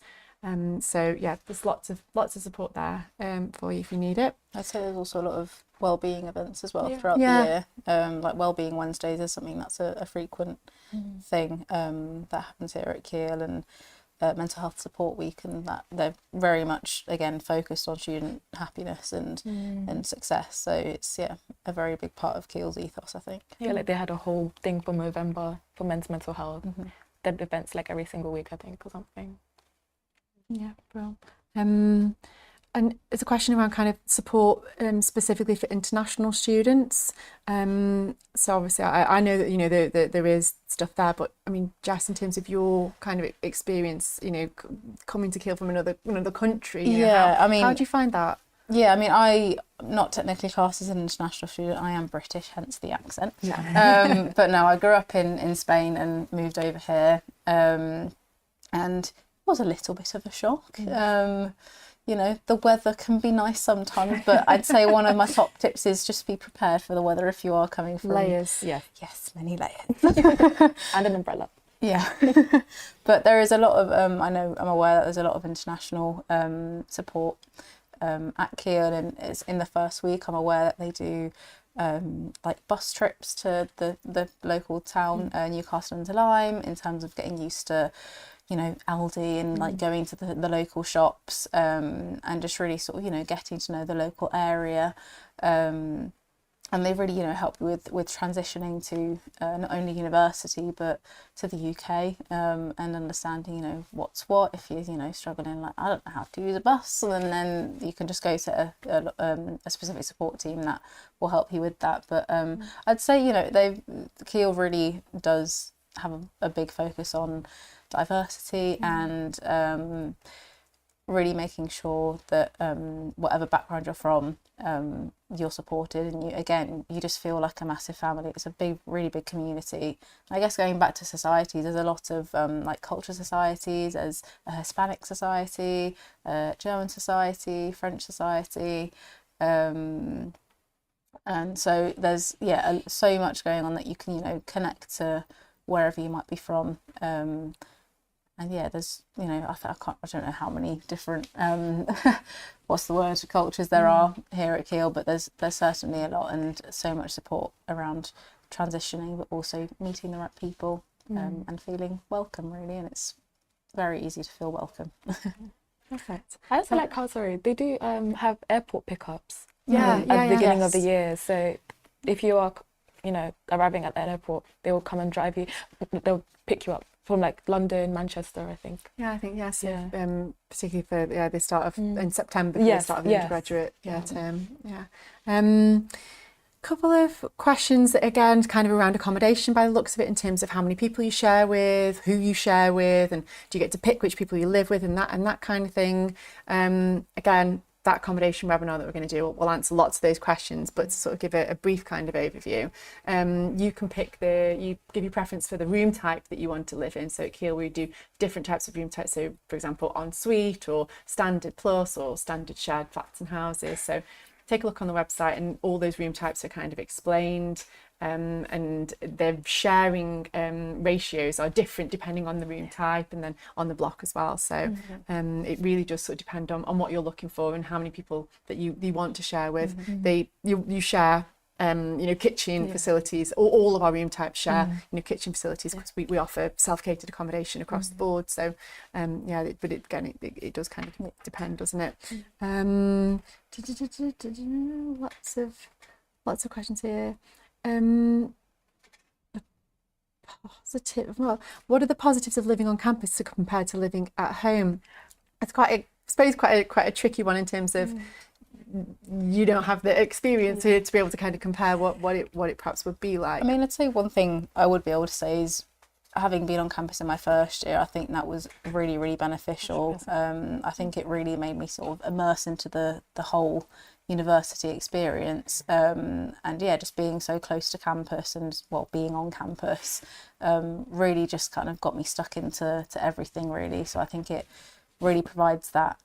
So yeah, there's lots of support there for you if you need it. I'd say there's also a lot of wellbeing events as well throughout the year. Like Wellbeing Wednesdays is something that's a frequent thing that happens here at Keele, and Mental Health Support Week, and that they're very much again focused on student happiness and success. So it's a very big part of Keele's ethos, I think. Yeah, like they had a whole thing for November for men's mental health. They had events like every single week, I think, or something. Yeah, bro. And it's a question around kind of support specifically for international students. So obviously I know that there is stuff there, but I mean, Jess, in terms of your kind of experience, coming to Keele from another country, how do you find that? Yeah, I mean, I'm not technically classed as an international student. I am British, hence the accent. Yeah. But no, I grew up in Spain and moved over here, and it was a little bit of a shock. The weather can be nice sometimes, but I'd say one of my top tips is just be prepared for the weather if you are coming from... Layers. Yeah. Yes, many layers. And an umbrella. Yeah. But there is a lot of, I'm aware that there's a lot of international support at Keele, and it's in the first week. I'm aware that they do like bus trips to the local town, Newcastle under Lyme, in terms of getting used to Aldi and like going to the local shops, and just really sort of getting to know the local area, and they really help you with transitioning to not only university but to the UK, and understanding what's what. If you're struggling, like I don't know how to use a bus, and then you can just go to a specific support team that will help you with that. But I'd say Keele really does have a big focus on diversity and really making sure that whatever background you're from, you're supported, and you just feel like a massive family. It's a really big community. I guess going back to societies, there's a lot of like culture societies. There's a Hispanic society, a German society, French society, and so there's so much going on that you can connect to wherever you might be from. And there's I don't know how many different cultures there are here at Keele, but there's certainly a lot, and so much support around transitioning, but also meeting the right people, and feeling welcome really, and it's very easy to feel welcome. Perfect. I also like how they do have airport pickups. Yeah, at the beginning of the Yes. year. So if you are, arriving at the airport, they will come and drive you. They'll pick you up from like London, Manchester, I think. Yeah, I think yes. Yeah. Particularly for the start of in September for the Yes, start of the yes. undergraduate term. Yeah. Couple of questions again, kind of around accommodation by the looks of it, in terms of how many people you share with, who you share with, and do you get to pick which people you live with, and that kind of thing. Again, that accommodation webinar that we're going to do will answer lots of those questions, but to sort of give a brief kind of overview, you can pick you give your preference for the room type that you want to live in. So at Keele we do different types of room types, so for example ensuite or standard plus or standard shared flats and houses. So take a look on the website and all those room types are kind of explained, and their sharing ratios are different depending on the room type and then on the block as well. So it really does sort of depend on what you're looking for and how many people that you want to share with. You share kitchen facilities, or all of our room types share kitchen facilities, because we offer self-catered accommodation across the board. So but it does kind of depend, doesn't it? Lots of questions here. Positive. Well, what are the positives of living on campus compared to living at home? It's quite a tricky one in terms of you don't have the experience to be able to kind of compare what it perhaps would be like. I mean, I'd say one thing I would be able to say is, having been on campus in my first year, I think that was really, really beneficial. I think it really made me sort of immerse into the whole university experience, and just being so close to campus and being on campus really just kind of got me stuck into everything, really. So I think it really provides that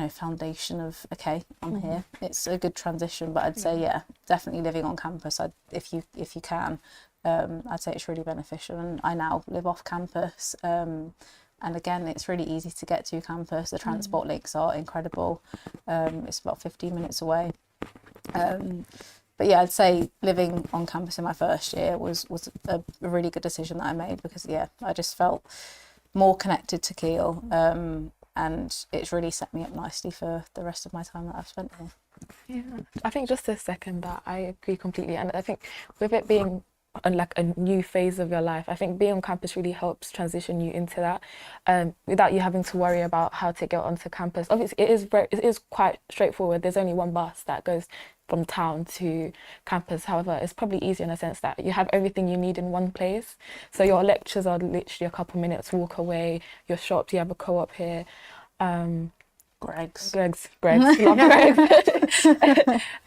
foundation of, okay, I'm here. It's a good transition, but I'd say definitely living on campus, if you can, I'd say it's really beneficial. And I now live off campus, and again, it's really easy to get to campus. The transport links are incredible. It's about 15 minutes away. But yeah, I'd say living on campus in my first year was a really good decision that I made, because I just felt more connected to Keele, and it's really set me up nicely for the rest of my time that I've spent here. Yeah, I think just to second that, I agree completely. And I think with it being like a new phase of your life, I think being on campus really helps transition you into that, without you having to worry about how to get onto campus. Obviously, it is quite straightforward. There's only one bus that goes from town to campus. However, it's probably easier in a sense that you have everything you need in one place. So your lectures are literally a couple minutes walk away. Your shops, you have a co-op here. Greg's, love Greg's.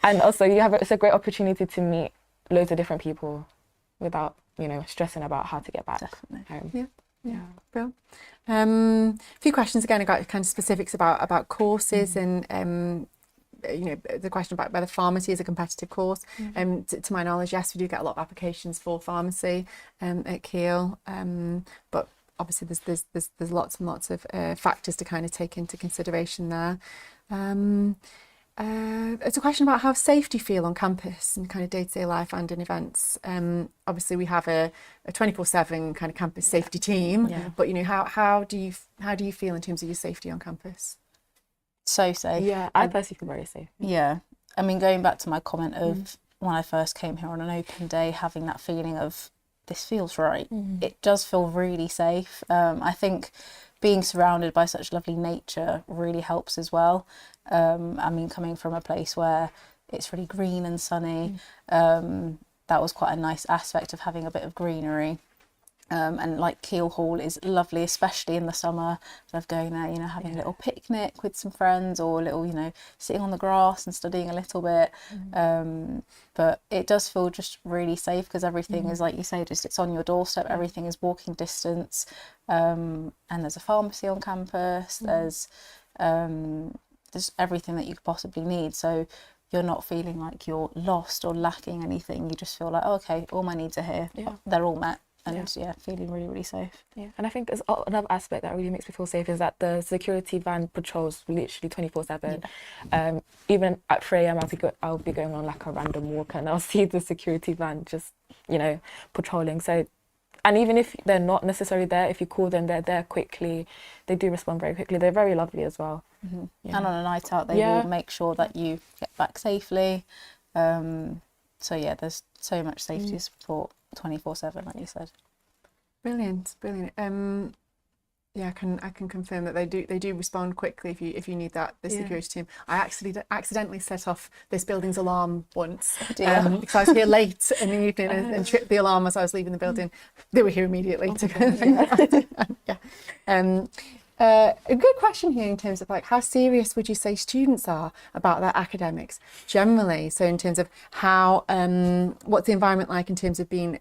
And also it's a great opportunity to meet loads of different people without stressing about how to get back home. Brilliant. A few questions again about kind of specifics about courses, and the question about whether pharmacy is a competitive course. To my knowledge, yes, we do get a lot of applications for pharmacy at Keele, but obviously there's lots and lots of factors to kind of take into consideration there. It's a question about how safe do you feel on campus and kind of day-to-day life and in events. Obviously we have a 24/7 kind of campus safety team, but how do you feel in terms of your safety on campus? So safe. Yeah, I personally feel very safe. Yeah, I mean, going back to my comment of when I first came here on an open day, having that feeling of this feels right. It does feel really safe. I think being surrounded by such lovely nature really helps as well. I mean, coming from a place where it's really green and sunny, that was quite a nice aspect of having a bit of greenery. And like Keele Hall is lovely, especially in the summer. I love going there, having a little picnic with some friends, or a little, sitting on the grass and studying a little bit. But it does feel just really safe, because everything is, like you say, just it's on your doorstep. Everything is walking distance. And there's a pharmacy on campus. There's everything that you could possibly need. So you're not feeling like you're lost or lacking anything. You just feel like, oh, okay, all my needs are here. They're all met. And feeling really, really safe. Yeah, and I think there's another aspect that really makes me feel safe is that the security van patrols literally 24/7. Even at 3 a.m, I'll be going on like a random walk, and I'll see the security van just patrolling. So and even if they're not necessarily there, if you call them, they're there quickly. They do respond very quickly. They're very lovely as well. And on a night out, they will make sure that you get back safely. So yeah, there's so much safety support 24/7, like you said. Brilliant. Yeah, I can confirm that they do respond quickly if you need that, the security team. I actually accidentally set off this building's alarm once because I was here late in the evening and tripped the alarm as I was leaving the building. They were here immediately a good question here in terms of like how serious would you say students are about their academics generally? So in terms of how what's the environment like in terms of being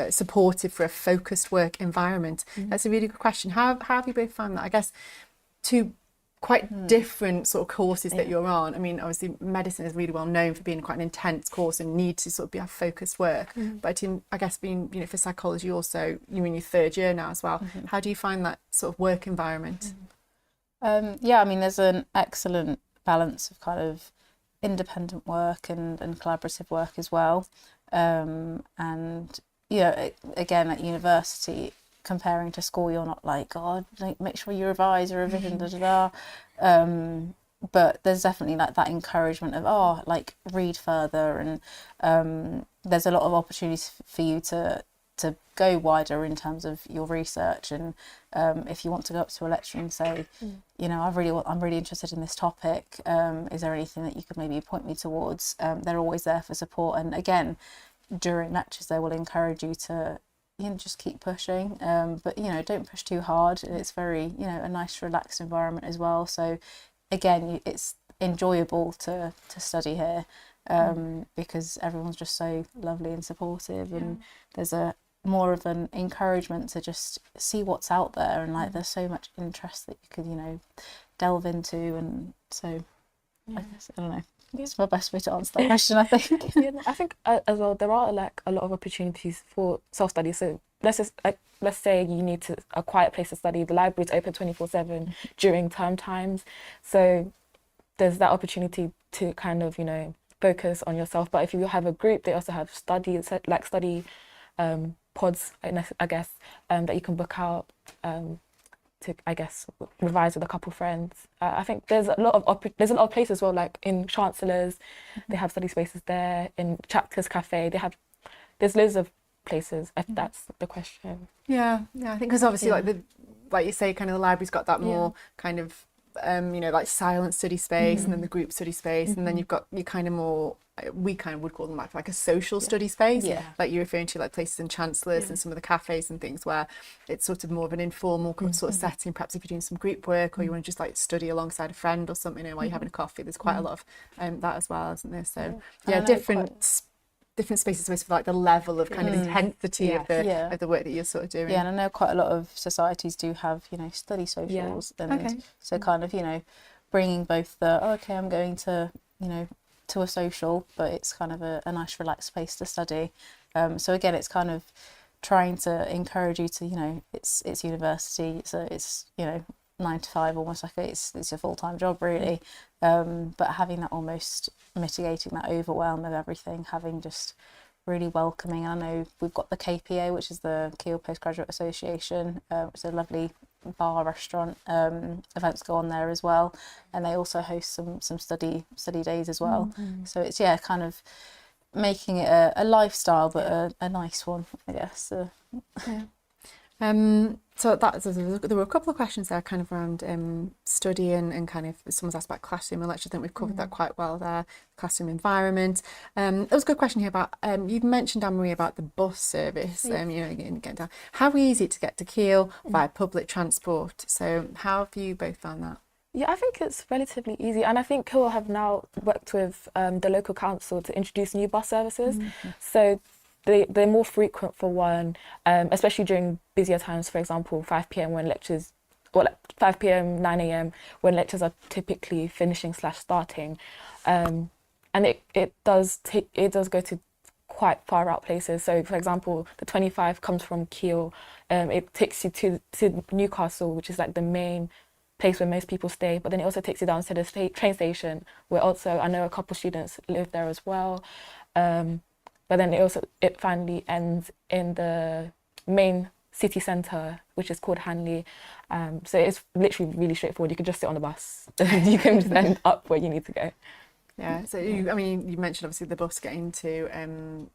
supportive for a focused work environment? That's a really good question. How have you both found that? I guess two quite different sort of courses that you're on. I mean, obviously medicine is really well known for being quite an intense course and need to sort of have focused work. But I guess being, you know, for psychology also, you're in your third year now as well. How do you find that sort of work environment? Yeah, I mean, there's an excellent balance of kind of independent work and collaborative work as well. And you know, again, at university, comparing to school, you're not like, God, like, make sure you revise your revision, but there's definitely like that encouragement of, like, read further, and there's a lot of opportunities for you to go wider in terms of your research, and if you want to go up to a lecturer and say, you know, I'm really interested in this topic, is there anything that you could maybe point me towards? They're always there for support, and again, during lectures they will encourage you to, you know, just keep pushing, but, you know, don't push too hard. It's very, you know, a nice relaxed environment as well, so again, it's enjoyable to study here, because everyone's just so lovely and supportive, and there's a more of an encouragement to just see what's out there, and like there's so much interest that you could, you know, delve into, and so I guess, I don't know, it's my best way to answer that question, I think. I think as well, there are like a lot of opportunities for self-study. So let's say you need a quiet place to study. The library's open 24/7 during term times, so there's that opportunity to kind of, you know, focus on yourself. But if you have a group, they also have study pods, I guess, that you can book out to, I guess, revise with a couple friends. I think there's a lot of places as well, like in Chancellors, they have study spaces there. In Chapters Cafe, there's loads of places, if that's the question. Yeah, I think because obviously like you say, kind of the library's got that more kind of you know, like silent study space, and then the group study space, and then you've got your kind of more, we kind of would call them like a social study space, like you're referring to, like places in Chancellors and some of the cafes and things where it's sort of more of an informal sort of setting. Perhaps if you're doing some group work, or you want to just like study alongside a friend or something, you know, while you're having a coffee, there's quite a lot of that as well, isn't there? So different spaces for like the level of kind of intensity of the work that you're sort of doing. Yeah, and I know quite a lot of societies do have, you know, study socials, and so kind of, you know, bringing both I'm going to, you know, to a social, but it's kind of a nice relaxed space to study. So again, it's kind of trying to encourage you to, you know, it's university, so it's, you know, 9 to 5, almost like it's a full-time job really, but having that, almost mitigating that overwhelm of everything, having just really welcoming. I know we've got the KPA, which is the Keele Postgraduate Association, it's a lovely bar, restaurant, events go on there as well, and they also host some study days as well. So it's kind of making it a lifestyle, but a nice one, I guess. So there were a couple of questions there kind of around study and kind of someone's asked about classroom and lecture. I think we've covered that quite well there, classroom environment. There was a good question here about, you've mentioned, Anne-Marie, about the bus service, you know, getting down. How easy to get to Keele via public transport? So how have you both found that? Yeah, I think it's relatively easy, and I think Keele have now worked with the local council to introduce new bus services. So they're more frequent for one, especially during busier times, for example, 5 p.m. when lectures, or like 5 p.m, 9 a.m. when lectures are typically finishing / starting. And it does go to quite far out places. So for example, the 25 comes from Keele, it takes you to Newcastle, which is like the main place where most people stay, but then it also takes you down to the train station, where also I know a couple students live there as well. But then it finally ends in the main city centre, which is called Hanley. So it's literally really straightforward. You can just sit on the bus and you can just end up where you need to go. Yeah, so you mentioned obviously the bus getting to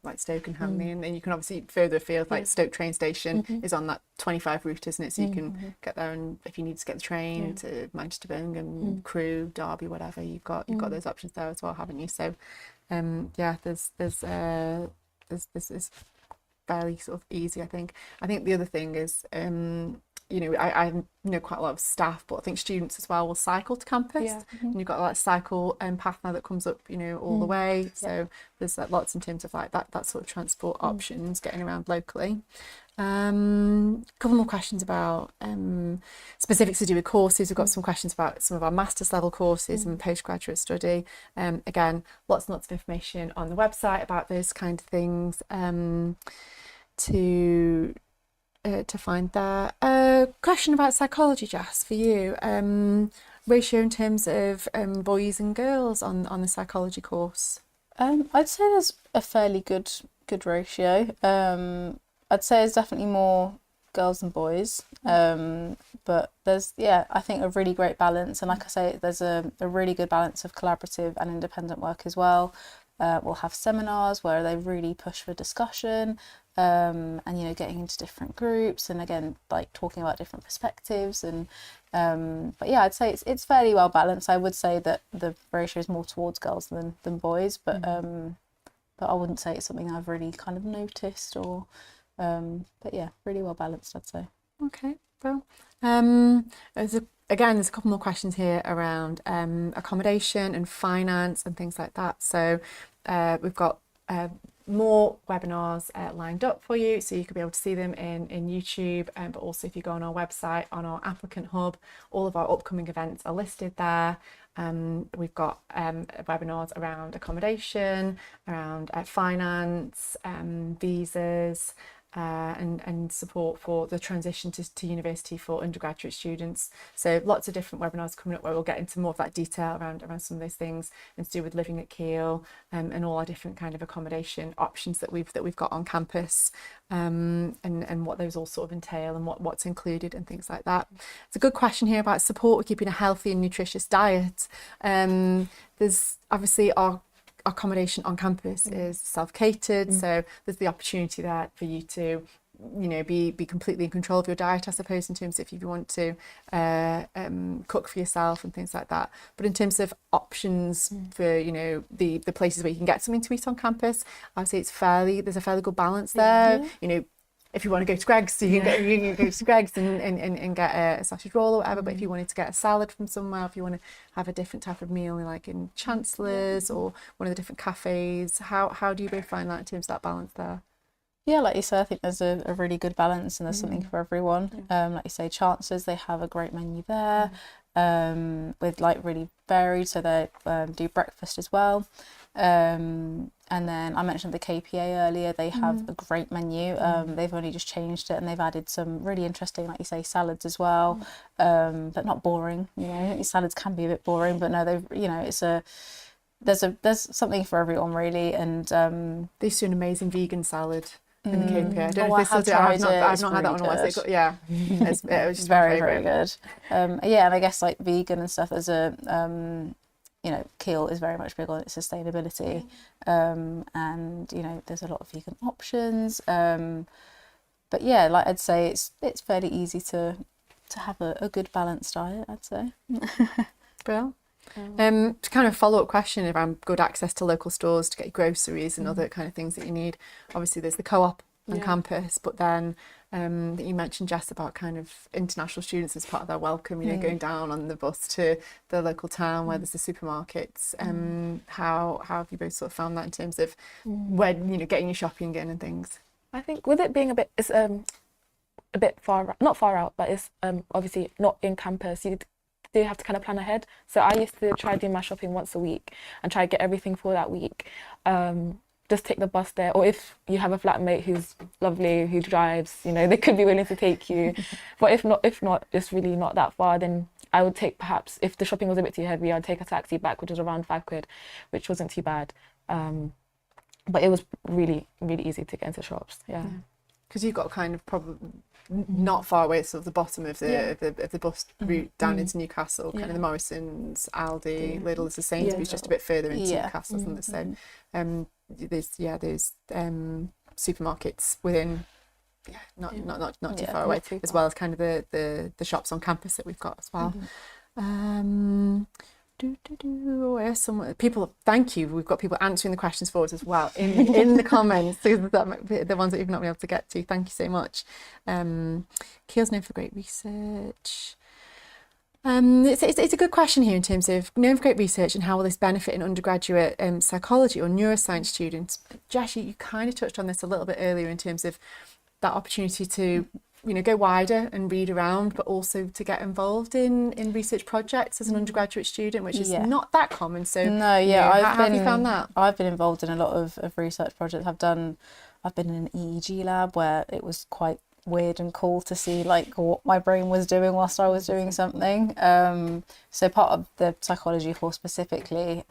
like Stoke and Hanley, and then you can obviously further afield, like Stoke train station is on that 25 route, isn't it? So you can get there, and if you need to get the train to Manchester, Birmingham, Crewe, Derby, whatever, you've got those options there as well, haven't you? So yeah, there's fairly sort of easy, I think. I think the other thing is I know quite a lot of staff, but I think students as well will cycle to campus. And you've got like cycle path now that comes up, all the way. So there's lots in terms of like that sort of transport options, getting around locally. A couple more questions about specifics to do with courses. We've got some questions about some of our master's level courses and postgraduate study. Again, lots and lots of information on the website about those kind of things to find there. Question about psychology, Jess, for you. Ratio in terms of boys and girls on the psychology course. I'd say there's a fairly good ratio. I'd say there's definitely more girls than boys, but there's I think a really great balance, and like I say, there's a really good balance of collaborative and independent work as well. We'll have seminars where they really push for discussion, and getting into different groups, and again like talking about different perspectives, and but yeah, I'd say it's fairly well balanced. I would say that the ratio is more towards girls than boys, but I wouldn't say it's something I've really kind of noticed, or but yeah, really well balanced, I'd say. Okay, well, there's a couple more questions here around accommodation and finance and things like that. So we've got more webinars lined up for you, so you could be able to see them in YouTube, but also if you go on our website, on our applicant hub, all of our upcoming events are listed there. We've got webinars around accommodation, around finance, visas, and support for the transition to university for undergraduate students. So lots of different webinars coming up where we'll get into more of that detail around some of those things, and to do with living at Keele, and all our different kind of accommodation options that we've got on campus, and what those all sort of entail, and what's included and things like that. It's a good question here about support with keeping a healthy and nutritious diet. There's obviously our accommodation on campus is self-catered, so there's the opportunity there for you to be completely in control of your diet, I suppose, in terms of if you want to cook for yourself and things like that. But in terms of options for the places where you can get something to eat on campus, I would say there's a fairly good balance there. If you want to go to Greg's, you can go to Greg's and get a sausage roll or whatever. But if you wanted to get a salad from somewhere, if you want to have a different type of meal, like in Chancellor's or one of the different cafes, how do you both find that in terms of that balance there? Yeah, like you say, I think there's a really good balance, and there's something for everyone. Like you say, Chancellor's, they have a great menu there, with like really varied, so they do breakfast as well. And then I mentioned the KPA earlier, they have a great menu. They've only just changed it, and they've added some really interesting, like you say, salads as well, but not boring. Salads can be a bit boring, but no, there's something for everyone really. And they do an amazing vegan salad in the KPA. I don't know I if they still do. I've not had that one in a while. So yeah, it was just very good. And I guess like vegan and stuff, there's a Keele is very much big on its sustainability, and there's a lot of vegan options, but yeah, like I'd say it's fairly easy to have a good balanced diet, I'd say. Well, to kind of follow up question around good access to local stores to get groceries and other kind of things that you need. Obviously there's the co-op on campus, but then that you mentioned, Jess, about kind of international students as part of their welcome, going down on the bus to the local town where there's the supermarkets. How have you both sort of found that in terms of when getting your shopping in and things? I think with it being it's a bit not far out, but it's obviously not in campus. You do have to kind of plan ahead. So I used to try doing my shopping once a week and try to get everything for that week. Just take the bus there, or if you have a flatmate who's lovely, who drives, they could be willing to take you. But if not, it's really not that far, then I would take, perhaps if the shopping was a bit too heavy, I'd take a taxi back, which was around £5, which wasn't too bad. But it was really, really easy to get into shops. Yeah. because you've got kind of probably not far away, sort of the bottom of the bus route down into Newcastle, kind of the Morrisons, Aldi, Lidl. Is the Sainsbury's just a bit further into Newcastle, isn't it? So there's supermarkets within not too far away, as well as kind of the shops on campus that we've got as well. People, thank you. We've got people answering the questions for us as well in the comments. So that might be the ones that we've not been able to get to. Thank you so much. Keele's known for great research. It's a good question here in terms of known for great research and how will this benefit an undergraduate psychology or neuroscience student. Jess, you kind of touched on this a little bit earlier in terms of that opportunity to go wider and read around, but also to get involved in research projects as an undergraduate student, which is not that common. So how have you found that? I've been involved in a lot of research projects. I've been in an EEG lab where it was quite weird and cool to see like what my brain was doing whilst I was doing something. So part of the psychology course specifically,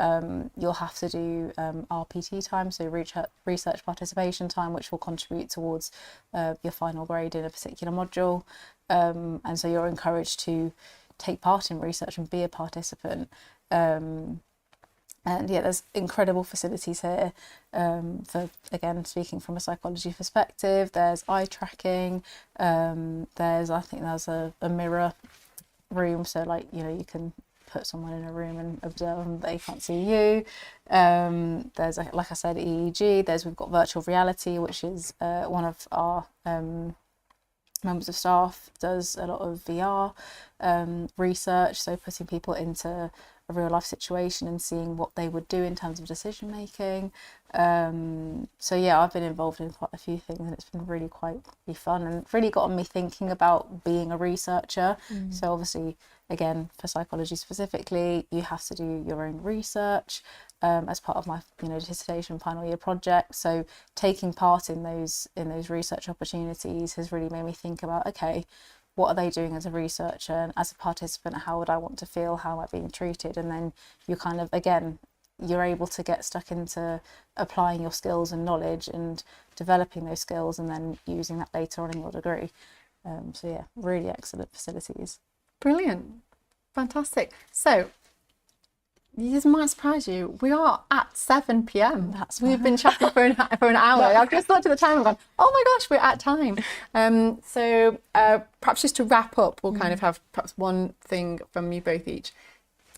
you'll have to do RPT time, so research participation time, which will contribute towards your final grade in a particular module. And so you're encouraged to take part in research and be a participant. And there's incredible facilities here. For again, speaking from a psychology perspective, there's eye tracking. There's a mirror room, so like you can put someone in a room and observe them, they can't see you. There's like I said, EEG. We've got virtual reality, which is one of our members of staff does a lot of VR research, so putting people into a real life situation and seeing what they would do in terms of decision making. I've been involved in quite a few things, and it's been really fun and really gotten me thinking about being a researcher. So obviously, again, for psychology specifically, you have to do your own research as part of my dissertation final year project. So taking part in those research opportunities has really made me think about, okay, what are they doing as a researcher, and as a participant, how would I want to feel, how am I being treated? And then you kind of, again, you're able to get stuck into applying your skills and knowledge and developing those skills and then using that later on in your degree. Really excellent facilities. Brilliant. Fantastic. So this might surprise you. We are at 7 p.m. We've been chatting for an hour. I've just looked at the time and gone, oh my gosh, we're at time. So perhaps just to wrap up, we'll kind of have perhaps one thing from you both each.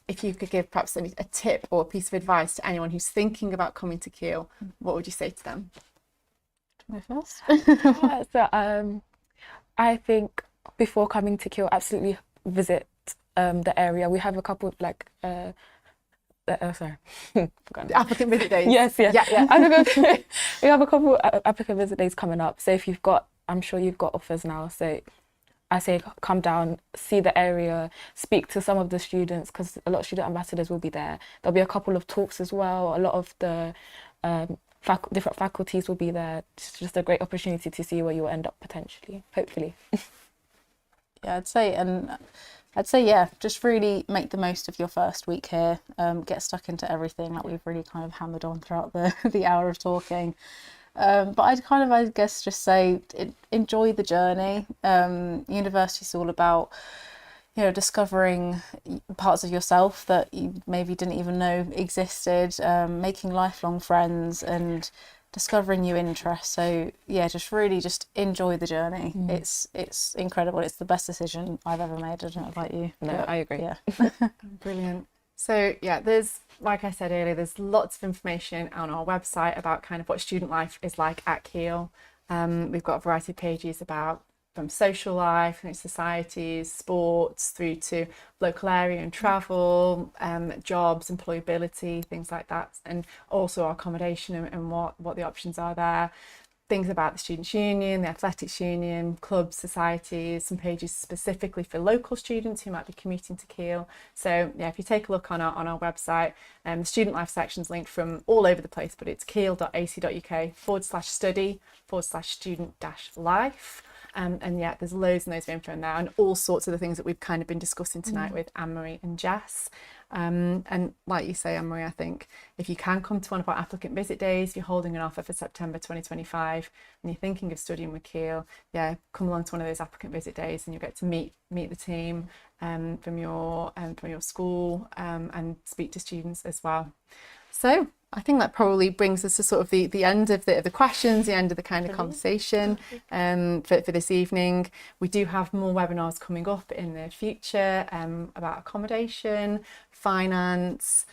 If you could give perhaps a tip or a piece of advice to anyone who's thinking about coming to Keele, what would you say to them? Go first. I think before coming to Keele, absolutely visit the area. We have a couple of Applicant visit days. Yes. Yeah. We have a couple applicant visit days coming up. So if I'm sure you've got offers now. So I say come down, see the area, speak to some of the students, because a lot of student ambassadors will be there. There'll be a couple of talks as well. A lot of the different faculties will be there. It's just a great opportunity to see where you'll end up potentially, hopefully. I'd say, just really make the most of your first week here. Get stuck into everything like we've really kind of hammered on throughout the hour of talking. But I guess just say enjoy the journey. University is all about discovering parts of yourself that you maybe didn't even know existed, making lifelong friends and discovering new interests. So just enjoy the journey. It's incredible. It's the best decision I've ever made. I don't know about you. No, I agree. Yeah. Brilliant. So there's, like I said earlier, there's lots of information on our website about kind of what student life is like at Keele. We've got a variety of pages from social life, societies, sports, through to local area and travel, jobs, employability, things like that, and also our accommodation and what the options are there. Things about the Students' Union, the Athletics Union, clubs, societies, some pages specifically for local students who might be commuting to Keele. So if you take a look on our website, the student life section's linked from all over the place, but it's keele.ac.uk/study/student-life. And yeah, there's loads and loads of info in there, and all sorts of the things that we've kind of been discussing tonight with Anne-Marie and Jess. And like you say, Anne-Marie, I think if you can come to one of our applicant visit days, if you're holding an offer for September 2025 and you're thinking of studying with Keele, yeah, come along to one of those applicant visit days and you'll get to meet the team from your school and speak to students as well. So I think that probably brings us to sort of the end of the questions, the end of the kind of conversation for this evening. We do have more webinars coming up in the future about accommodation, finance,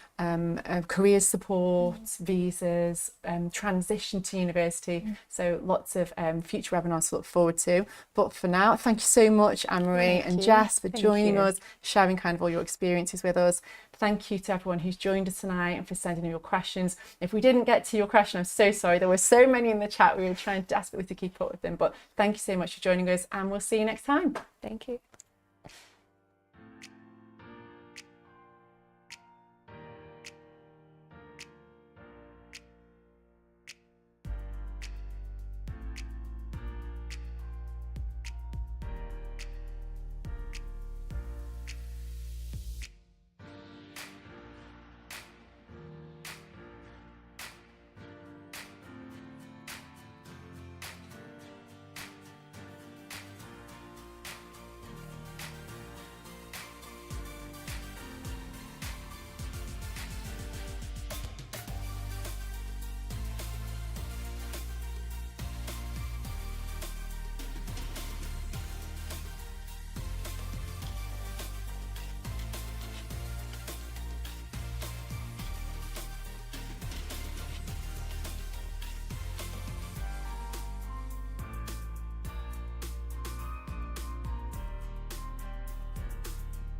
career support, visas, transition to university. So lots of future webinars to look forward to. But for now, thank you so much, Anne-Marie and Jess, for joining us, sharing kind of all your experiences with us. Thank you to everyone who's joined us tonight and for sending in your questions. If we didn't get to your question, I'm so sorry. There were so many in the chat. We were trying desperately to keep up with them. But thank you so much for joining us, and we'll see you next time. Thank you.